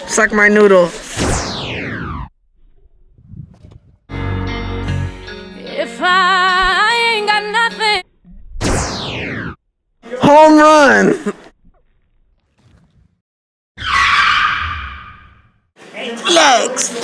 Suck my noodle. If I ain't got nothing. Home run! Legs!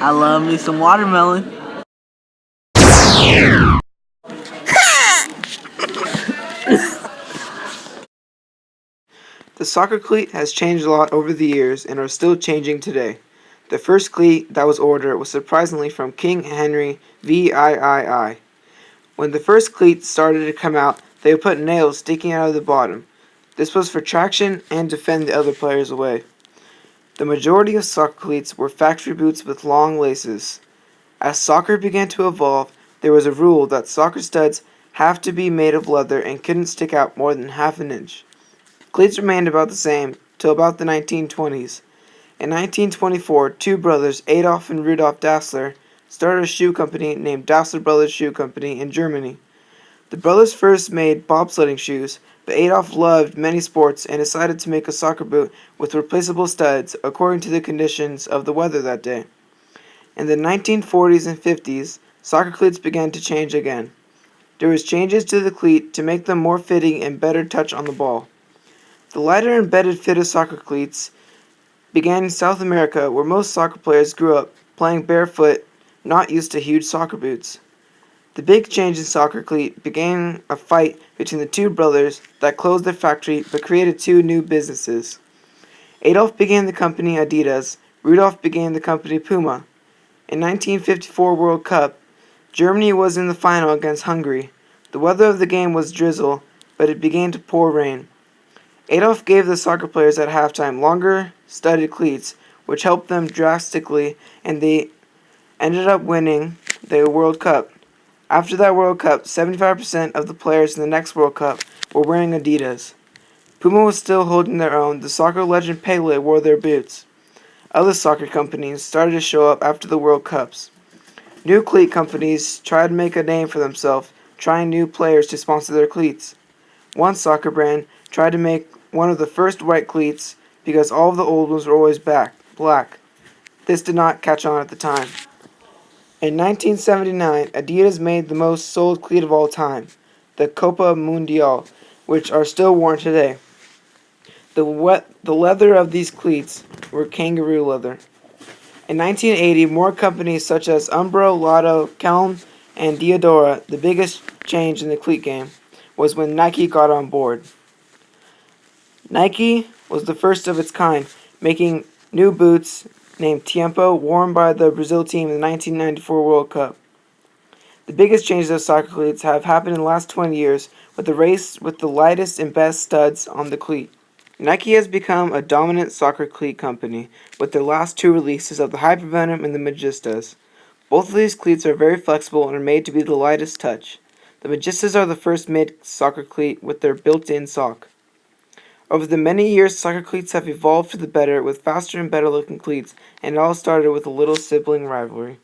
I love me some watermelon. The soccer cleat has changed a lot over the years and are still changing today. The first cleat that was ordered was surprisingly from King Henry VIII. When the first cleats started to come out, they would put nails sticking out of the bottom. This was for traction and to fend the other players away. The majority of soccer cleats were factory boots with long laces. As soccer began to evolve, there was a rule that soccer studs have to be made of leather and couldn't stick out more than half an inch. Cleats remained about the same till about the 1920s. In 1924, two brothers, Adolf and Rudolf Dassler, started a shoe company named Dassler Brothers Shoe Company in Germany. The brothers first made bobsledding shoes, but Adolf loved many sports and decided to make a soccer boot with replaceable studs according to the conditions of the weather that day. In the 1940s and 50s, soccer cleats began to change again. There was changes to the cleat to make them more fitting and better touch on the ball. The lighter embedded fit of soccer cleats began in South America, where most soccer players grew up playing barefoot, not used to huge soccer boots. The big change in soccer cleat began a fight between the two brothers that closed their factory but created two new businesses. Adolf began the company Adidas, Rudolf began the company Puma. In 1954 World Cup, Germany was in the final against Hungary. The weather of the game was drizzle, but it began to pour rain. Adolf gave the soccer players at halftime longer, studded cleats, which helped them drastically, and they ended up winning the World Cup. After that World Cup, 75% of the players in the next World Cup were wearing Adidas. Puma was still holding their own. The soccer legend Pele wore their boots. Other soccer companies started to show up after the World Cups. New cleat companies tried to make a name for themselves, trying new players to sponsor their cleats. One soccer brand tried to make one of the first white cleats because all of the old ones were always black. This did not catch on at the time. In 1979, Adidas made the most sold cleat of all time, the Copa Mundial, which are still worn today. The leather of these cleats were kangaroo leather. In 1980, more companies such as Umbro, Lotto, Kelm, and Diadora. The biggest change in the cleat game was when Nike got on board. Nike was the first of its kind, making new boots named Tiempo, worn by the Brazil team in the 1994 World Cup. The biggest changes of soccer cleats have happened in the last 20 years, with the race with the lightest and best studs on the cleat. Nike has become a dominant soccer cleat company with their last two releases of the Hypervenom and the Magistas. Both of these cleats are very flexible and are made to be the lightest touch. The Magistas are the first made soccer cleat with their built-in sock. Over the many years, soccer cleats have evolved for the better with faster and better looking cleats, and it all started with a little sibling rivalry.